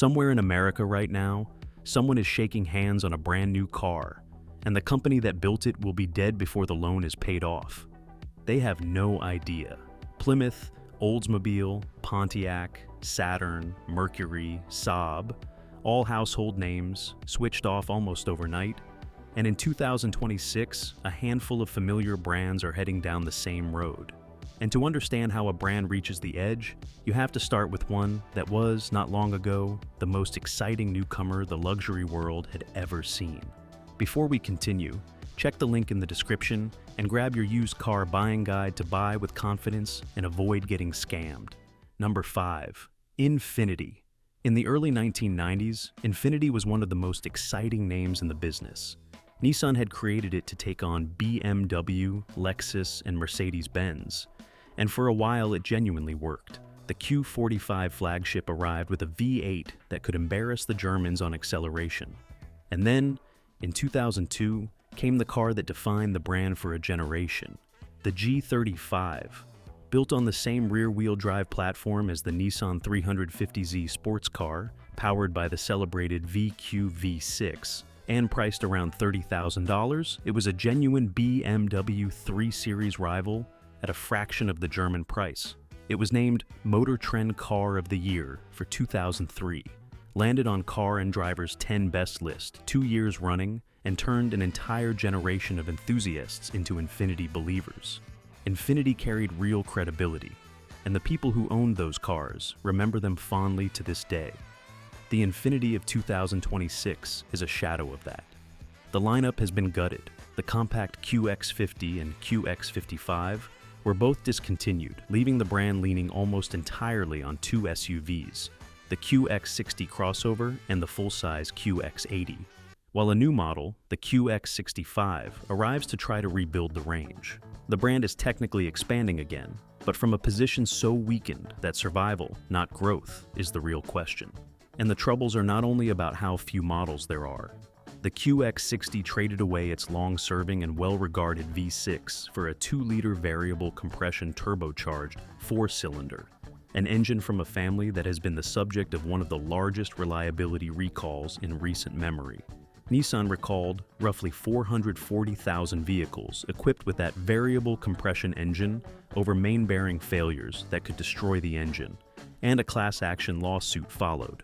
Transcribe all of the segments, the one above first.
Somewhere in America right now, someone is shaking hands on a brand new car, and the company that built it will be dead before the loan is paid off. They have no idea. Plymouth, Oldsmobile, Pontiac, Saturn, Mercury, Saab, all household names, switched off almost overnight. And in 2026, a handful of familiar brands are heading down the same road. And to understand how a brand reaches the edge, you have to start with one that was, not long ago, the most exciting newcomer the luxury world had ever seen. Before we continue, check the link in the description and grab your used car buying guide to buy with confidence and avoid getting scammed. Number 5. Infiniti. In the early 1990s, Infiniti was one of the most exciting names in the business. Nissan had created it to take on BMW, Lexus, and Mercedes-Benz. And for a while, it genuinely worked. The Q45 flagship arrived with a V8 that could embarrass the Germans on acceleration. And then, in 2002, came the car that defined the brand for a generation, the G35. Built on the same rear-wheel drive platform as the Nissan 350Z sports car, powered by the celebrated VQ V6, and priced around $30,000, it was a genuine BMW 3 Series rival at a fraction of the German price. It was named Motor Trend Car of the Year for 2003, landed on Car and Driver's 10 Best list 2 years running, and turned an entire generation of enthusiasts into Infiniti believers. Infiniti carried real credibility, and the people who owned those cars remember them fondly to this day. The Infiniti of 2026 is a shadow of that. The lineup has been gutted. The compact QX50 and QX55 were both discontinued, leaving the brand leaning almost entirely on two SUVs, the QX60 crossover and the full-size QX80. While a new model, the QX65, arrives to try to rebuild the range. The brand is technically expanding again, but from a position so weakened that survival, not growth, is the real question. And the troubles are not only about how few models there are. The QX60 traded away its long-serving and well-regarded V6 for a 2-liter variable compression turbocharged 4-cylinder, an engine from a family that has been the subject of one of the largest reliability recalls in recent memory. Nissan recalled roughly 440,000 vehicles equipped with that variable compression engine over main bearing failures that could destroy the engine, and a class action lawsuit followed.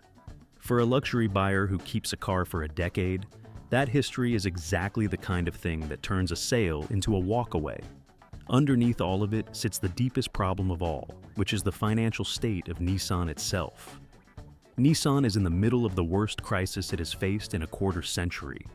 For a luxury buyer who keeps a car for a decade, that history is exactly the kind of thing that turns a sale into a walkaway. Underneath all of it sits the deepest problem of all, which is the financial state of Nissan itself. Nissan is in the middle of the worst crisis it has faced in a quarter century.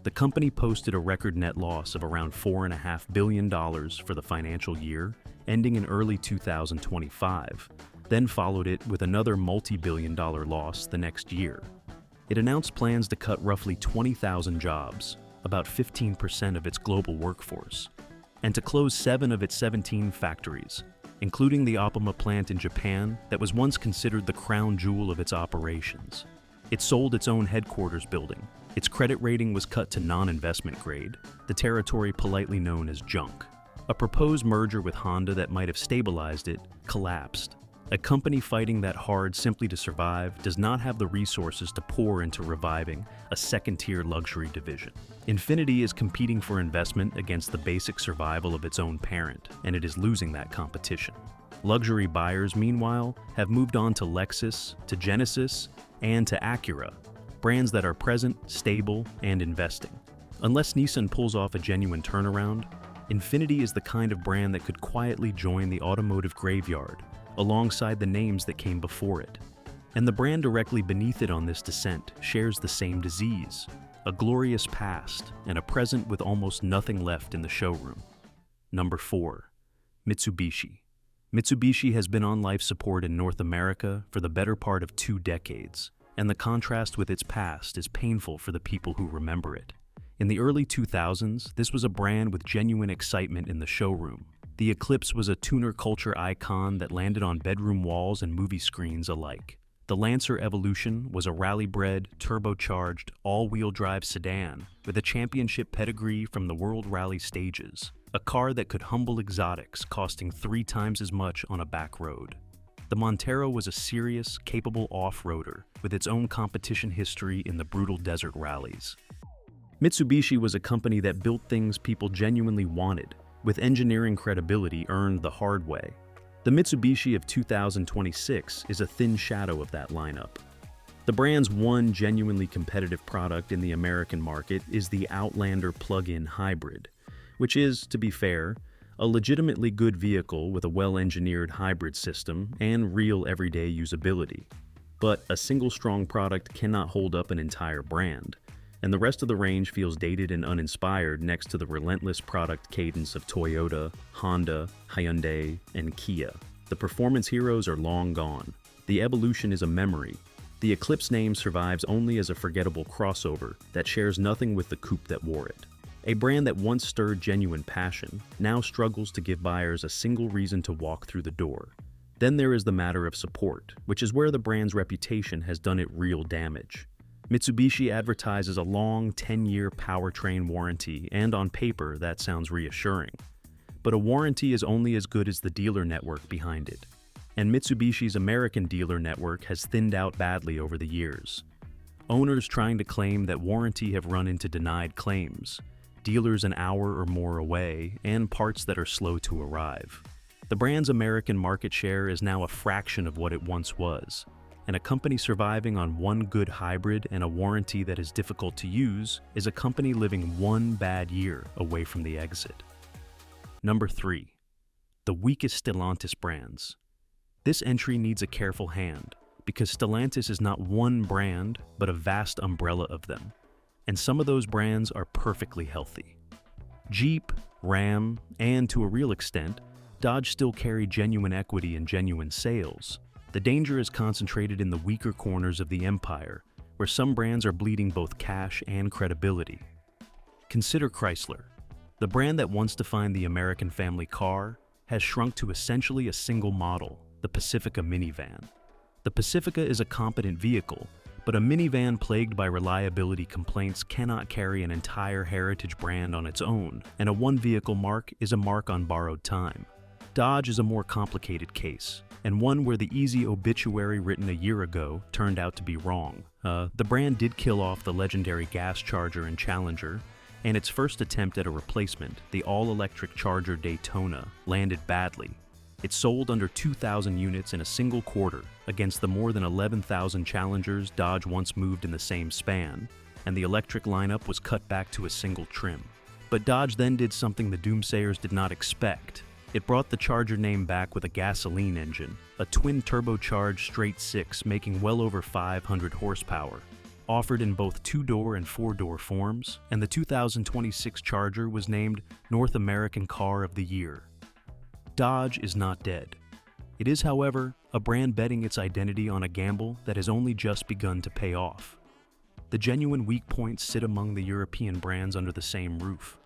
The company posted a record net loss of around $4.5 billion for the financial year, ending in early 2025, then followed it with another multi-billion-dollar loss the next year. It announced plans to cut roughly 20,000 jobs, about 15% of its global workforce, and to close 7 of its 17 factories, including the Optima plant in Japan that was once considered the crown jewel of its operations. It sold its own headquarters building. Its credit rating was cut to non-investment grade, the territory politely known as junk. A proposed merger with Honda that might have stabilized it collapsed. A company fighting that hard simply to survive does not have the resources to pour into reviving a second-tier luxury division. Infiniti is competing for investment against the basic survival of its own parent, and it is losing that competition. Luxury buyers, meanwhile, have moved on to Lexus, to Genesis, and to Acura, brands that are present, stable, and investing. Unless Nissan pulls off a genuine turnaround, Infiniti is the kind of brand that could quietly join the automotive graveyard, alongside the names that came before it. And the brand directly beneath it on this descent shares the same disease, a glorious past and a present with almost nothing left in the showroom. Number 4. Mitsubishi. Mitsubishi has been on life support in North America for the better part of 2 decades, and the contrast with its past is painful for the people who remember it. In the early 2000s, this was a brand with genuine excitement in the showroom. The Eclipse was a tuner culture icon that landed on bedroom walls and movie screens alike. The Lancer Evolution was a rally-bred, turbocharged, all-wheel drive sedan with a championship pedigree from the World Rally stages, a car that could humble exotics costing 3 times as much on a back road. The Montero was a serious, capable off-roader with its own competition history in the brutal desert rallies. Mitsubishi was a company that built things people genuinely wanted, with engineering credibility earned the hard way. The Mitsubishi of 2026 is a thin shadow of that lineup. The brand's one genuinely competitive product in the American market is the Outlander plug-in hybrid, which is, to be fair, a legitimately good vehicle with a well-engineered hybrid system and real everyday usability. But a single strong product cannot hold up an entire brand, and the rest of the range feels dated and uninspired next to the relentless product cadence of Toyota, Honda, Hyundai, and Kia. The performance heroes are long gone. The evolution is a memory. The Eclipse name survives only as a forgettable crossover that shares nothing with the coupe that wore it. A brand that once stirred genuine passion now struggles to give buyers a single reason to walk through the door. Then there is the matter of support, which is where the brand's reputation has done it real damage. Mitsubishi advertises a long 10-year powertrain warranty, and on paper that sounds reassuring. But a warranty is only as good as the dealer network behind it. And Mitsubishi's American dealer network has thinned out badly over the years. Owners trying to claim that warranty have run into denied claims, dealers an hour or more away, and parts that are slow to arrive. The brand's American market share is now a fraction of what it once was, and a company surviving on one good hybrid and a warranty that is difficult to use is a company living one bad year away from the exit. Number 3. The weakest Stellantis brands. This entry needs a careful hand, because Stellantis is not one brand, but a vast umbrella of them. And some of those brands are perfectly healthy. Jeep, Ram, and to a real extent, Dodge still carry genuine equity and genuine sales. The danger is concentrated in the weaker corners of the empire, where some brands are bleeding both cash and credibility. Consider Chrysler. The brand that once defined the American family car has shrunk to essentially a single model, the Pacifica minivan. The Pacifica is a competent vehicle, but a minivan plagued by reliability complaints cannot carry an entire heritage brand on its own, and a one-vehicle mark is a mark on borrowed time. Dodge is a more complicated case, and one where the easy obituary written a year ago turned out to be wrong. The brand did kill off the legendary gas Charger and Challenger, and its first attempt at a replacement, the all-electric Charger Daytona, landed badly. It sold under 2,000 units in a single quarter against the more than 11,000 Challengers Dodge once moved in the same span, and the electric lineup was cut back to a single trim. But Dodge then did something the doomsayers did not expect. It brought the Charger name back with a gasoline engine, a twin-turbocharged straight-six making well over 500 horsepower, offered in both two-door and four-door forms, and the 2026 Charger was named North American Car of the Year. Dodge is not dead. It is, however, a brand betting its identity on a gamble that has only just begun to pay off. The genuine weak points sit among the European brands under the same roof.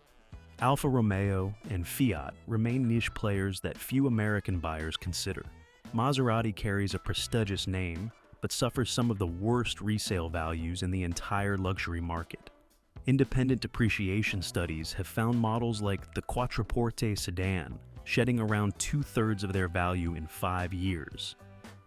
Alfa Romeo and Fiat remain niche players that few American buyers consider. Maserati carries a prestigious name, but suffers some of the worst resale values in the entire luxury market. Independent depreciation studies have found models like the Quattroporte sedan shedding around 2/3 of their value in 5 years,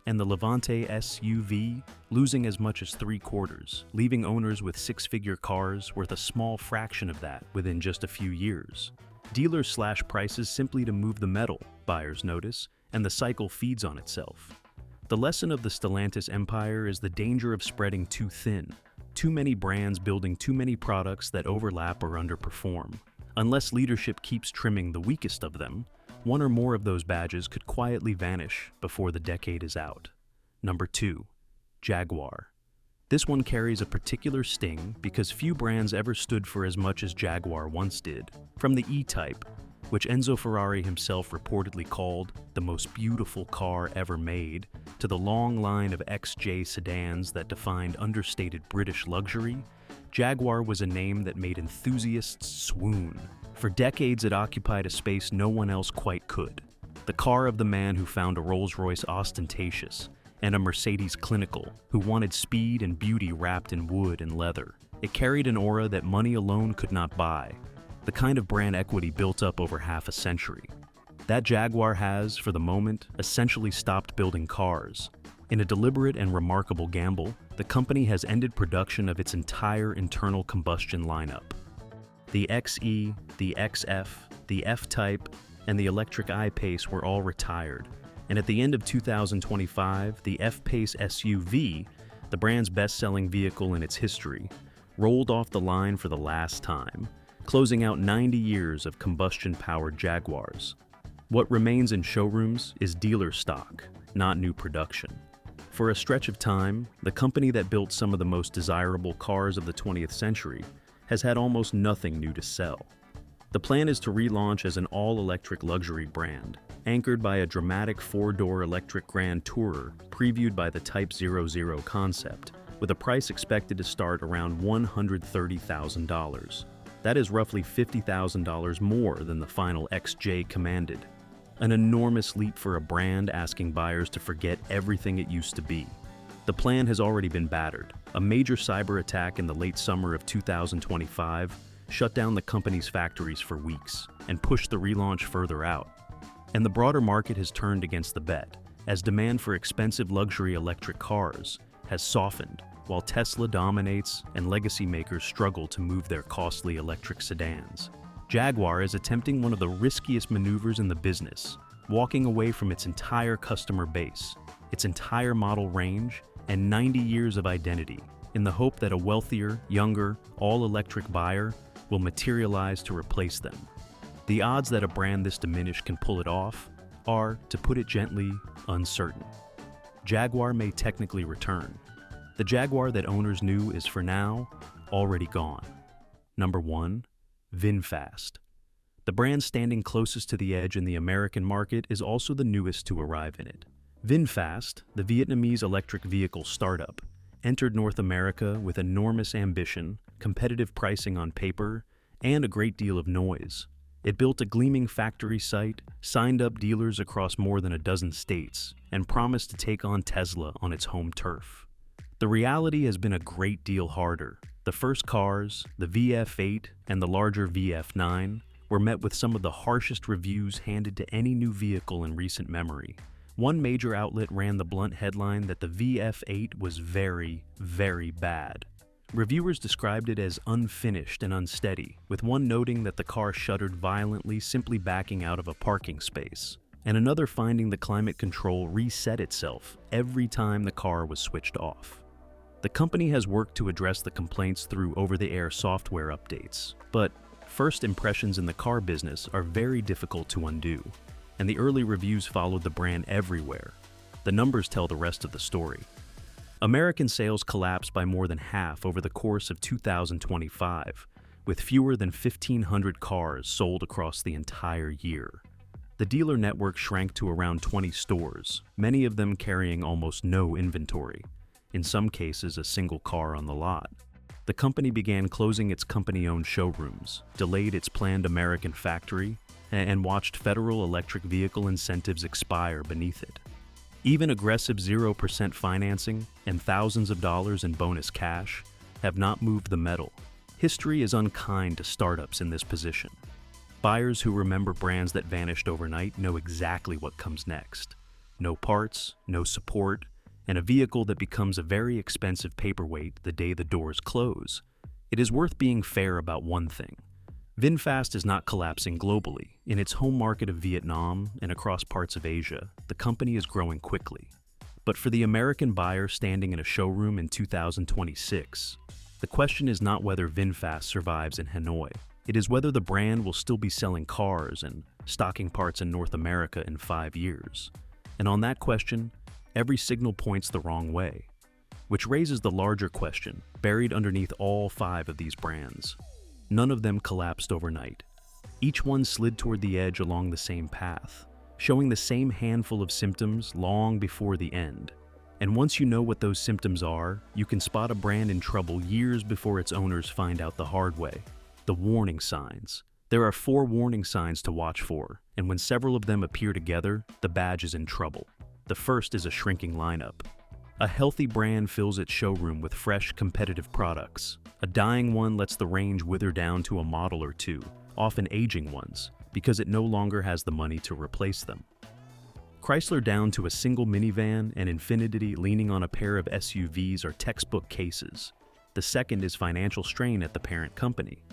and the Levante SUV losing as much as 3/4, leaving owners with six-figure cars worth a small fraction of that within just a few years. Dealers slash prices simply to move the metal, buyers notice, and the cycle feeds on itself. The lesson of the Stellantis empire is the danger of spreading too thin, too many brands building too many products that overlap or underperform. Unless leadership keeps trimming the weakest of them, one or more of those badges could quietly vanish before the decade is out. Number 2. Jaguar. This one carries a particular sting because few brands ever stood for as much as Jaguar once did. From the E-Type, which Enzo Ferrari himself reportedly called the most beautiful car ever made, to the long line of XJ sedans that defined understated British luxury, Jaguar was a name that made enthusiasts swoon. For decades, it occupied a space no one else quite could. The car of the man who found a Rolls-Royce ostentatious, and a Mercedes clinical, who wanted speed and beauty wrapped in wood and leather. It carried an aura that money alone could not buy, the kind of brand equity built up over half a century. That Jaguar has, for the moment, essentially stopped building cars. In a deliberate and remarkable gamble, the company has ended production of its entire internal combustion lineup. The XE, the XF, the F-Type, and the electric I-Pace were all retired, and at the end of 2025, the F-Pace SUV, the brand's best-selling vehicle in its history, rolled off the line for the last time, closing out 90 years of combustion-powered Jaguars. What remains in showrooms is dealer stock, not new production. For a stretch of time, the company that built some of the most desirable cars of the 20th century has had almost nothing new to sell. The plan is to relaunch as an all-electric luxury brand, anchored by a dramatic four-door electric Grand Tourer previewed by the Type 00 concept, with a price expected to start around $130,000. That is roughly $50,000 more than the final XJ commanded. An enormous leap for a brand asking buyers to forget everything it used to be. The plan has already been battered. A major cyber attack in the late summer of 2025 shut down the company's factories for weeks and pushed the relaunch further out. And the broader market has turned against the bet, as demand for expensive luxury electric cars has softened, while Tesla dominates and legacy makers struggle to move their costly electric sedans. Jaguar is attempting one of the riskiest maneuvers in the business, walking away from its entire customer base, its entire model range, and 90 years of identity, in the hope that a wealthier, younger, all-electric buyer will materialize to replace them. The odds that a brand this diminished can pull it off are, to put it gently, uncertain. Jaguar may technically return. The Jaguar that owners knew is, for now, already gone. Number 1. VinFast. The brand standing closest to the edge in the American market is also the newest to arrive in it. VinFast, the Vietnamese electric vehicle startup, entered North America with enormous ambition, competitive pricing on paper, and a great deal of noise. It built a gleaming factory site, signed up dealers across more than a dozen states, and promised to take on Tesla on its home turf. The reality has been a great deal harder. The first cars, the VF8 and the larger VF9, were met with some of the harshest reviews handed to any new vehicle in recent memory. One major outlet ran the blunt headline that the VF8 was very, very bad. Reviewers described it as unfinished and unsteady, with one noting that the car shuddered violently simply backing out of a parking space, and another finding the climate control reset itself every time the car was switched off. The company has worked to address the complaints through over-the-air software updates, but first impressions in the car business are very difficult to undo, and the early reviews followed the brand everywhere. The numbers tell the rest of the story. American sales collapsed by more than half over the course of 2025, with fewer than 1,500 cars sold across the entire year. The dealer network shrank to around 20 stores, many of them carrying almost no inventory, in some cases a single car on the lot. The company began closing its company-owned showrooms, delayed its planned American factory, and watched federal electric vehicle incentives expire beneath it. Even aggressive 0% financing and thousands of dollars in bonus cash have not moved the metal. History is unkind to startups in this position. Buyers who remember brands that vanished overnight know exactly what comes next. No parts, no support, and a vehicle that becomes a very expensive paperweight the day the doors close. It is worth being fair about one thing. VinFast is not collapsing globally. In its home market of Vietnam and across parts of Asia, the company is growing quickly. But for the American buyer standing in a showroom in 2026, the question is not whether VinFast survives in Hanoi. It is whether the brand will still be selling cars and stocking parts in North America in 5 years. And on that question, every signal points the wrong way, which raises the larger question buried underneath all 5 of these brands. None of them collapsed overnight. Each one slid toward the edge along the same path, showing the same handful of symptoms long before the end. And once you know what those symptoms are, you can spot a brand in trouble years before its owners find out the hard way. The warning signs. There are 4 warning signs to watch for, and when several of them appear together, the badge is in trouble. The first is a shrinking lineup. A healthy brand fills its showroom with fresh, competitive products. A dying one lets the range wither down to a model or two, often aging ones, because it no longer has the money to replace them. Chrysler down to a single minivan and Infiniti leaning on a pair of SUVs are textbook cases. The second is financial strain at the parent company.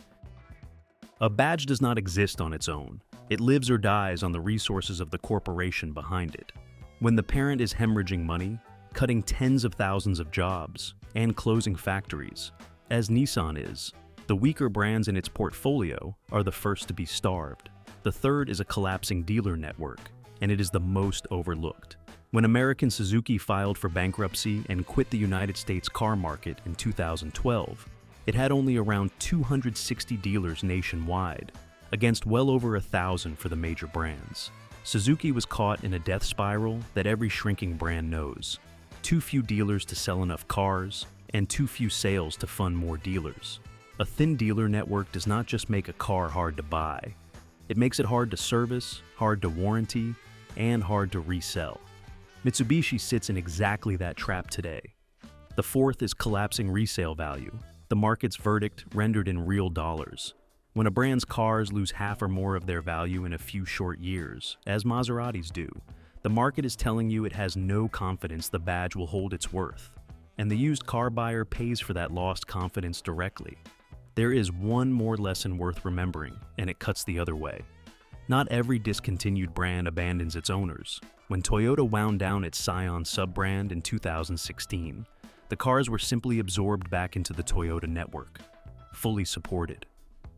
A badge does not exist on its own. It lives or dies on the resources of the corporation behind it. When the parent is hemorrhaging money, cutting tens of thousands of jobs, and closing factories, as Nissan is, the weaker brands in its portfolio are the first to be starved. The third is a collapsing dealer network, and it is the most overlooked. When American Suzuki filed for bankruptcy and quit the United States car market in 2012, it had only around 260 dealers nationwide, against well over 1,000 for the major brands. Suzuki was caught in a death spiral that every shrinking brand knows. Too few dealers to sell enough cars, and too few sales to fund more dealers. A thin dealer network does not just make a car hard to buy. It makes it hard to service, hard to warranty, and hard to resell. Mitsubishi sits in exactly that trap today. The fourth is collapsing resale value, the market's verdict rendered in real dollars. When a brand's cars lose half or more of their value in a few short years, as Maseratis do, the market is telling you it has no confidence the badge will hold its worth, and the used car buyer pays for that lost confidence directly. There is one more lesson worth remembering, and it cuts the other way. Not every discontinued brand abandons its owners. When Toyota wound down its Scion sub-brand in 2016, the cars were simply absorbed back into the Toyota network, fully supported.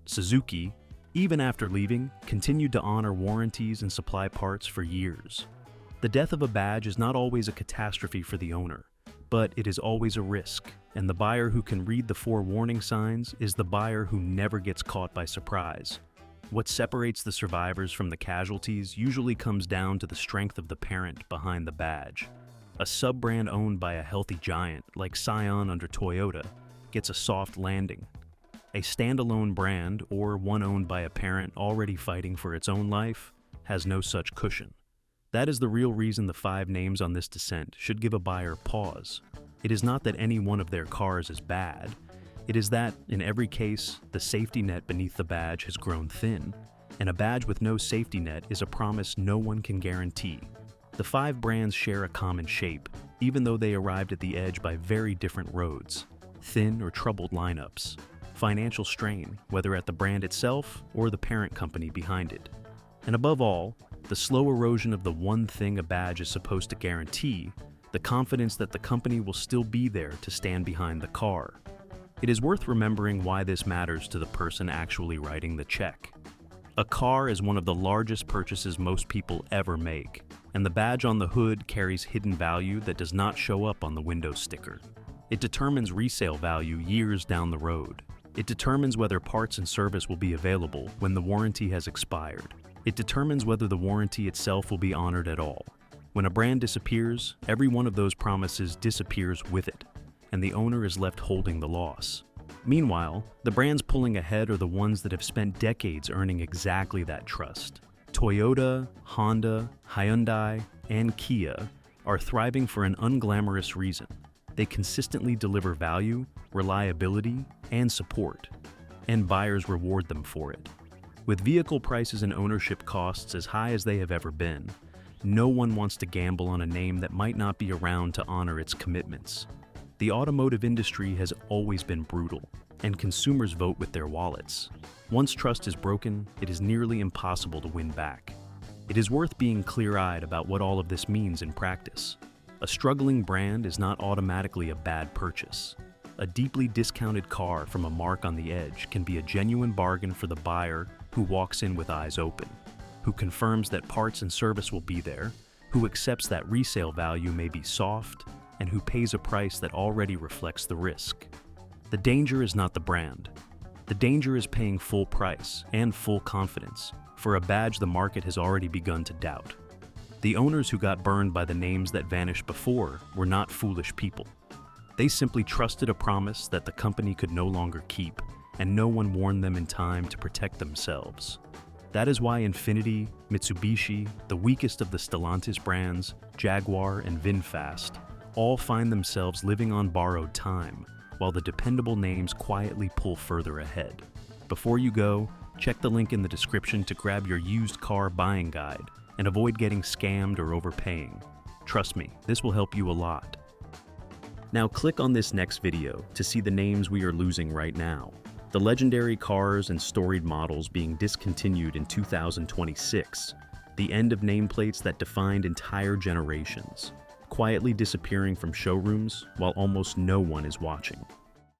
Suzuki, even after leaving, continued to honor warranties and supply parts for years. The death of a badge is not always a catastrophe for the owner, but it is always a risk, and the buyer who can read the 4 warning signs is the buyer who never gets caught by surprise. What separates the survivors from the casualties usually comes down to the strength of the parent behind the badge. A sub-brand owned by a healthy giant, like Scion under Toyota, gets a soft landing. A standalone brand, or one owned by a parent already fighting for its own life, has no such cushion. That is the real reason the 5 names on this descent should give a buyer pause. It is not that any one of their cars is bad. It is that, in every case, the safety net beneath the badge has grown thin, and a badge with no safety net is a promise no one can guarantee. The 5 brands share a common shape, even though they arrived at the edge by very different roads. Thin or troubled lineups. Financial strain, whether at the brand itself or the parent company behind it. And above all, the slow erosion of the one thing a badge is supposed to guarantee, the confidence that the company will still be there to stand behind the car. It is worth remembering why this matters to the person actually writing the check. A car is one of the largest purchases most people ever make, and the badge on the hood carries hidden value that does not show up on the window sticker. It determines resale value years down the road. It determines whether parts and service will be available when the warranty has expired. It determines whether the warranty itself will be honored at all. When a brand disappears, every one of those promises disappears with it, and the owner is left holding the loss. Meanwhile, the brands pulling ahead are the ones that have spent decades earning exactly that trust. Toyota, Honda, Hyundai, and Kia are thriving for an unglamorous reason. They consistently deliver value, reliability, and support, and buyers reward them for it. With vehicle prices and ownership costs as high as they have ever been, no one wants to gamble on a name that might not be around to honor its commitments. The automotive industry has always been brutal, and consumers vote with their wallets. Once trust is broken, it is nearly impossible to win back. It is worth being clear-eyed about what all of this means in practice. A struggling brand is not automatically a bad purchase. A deeply discounted car from a mark on the edge can be a genuine bargain for the buyer who walks in with eyes open, who confirms that parts and service will be there, who accepts that resale value may be soft, and who pays a price that already reflects the risk. The danger is not the brand. The danger is paying full price and full confidence for a badge the market has already begun to doubt. The owners who got burned by the names that vanished before were not foolish people. They simply trusted a promise that the company could no longer keep, and no one warned them in time to protect themselves. That is why Infiniti, Mitsubishi, the weakest of the Stellantis brands, Jaguar, and VinFast, all find themselves living on borrowed time, while the dependable names quietly pull further ahead. Before you go, Check the link in the description to grab your used car buying guide and avoid getting scammed or overpaying. Trust me, this will help you a lot. Now click on this next video to see the names we are losing right now. The legendary cars and storied models being discontinued in 2026. The end of nameplates that defined entire generations. Quietly disappearing from showrooms while almost no one is watching.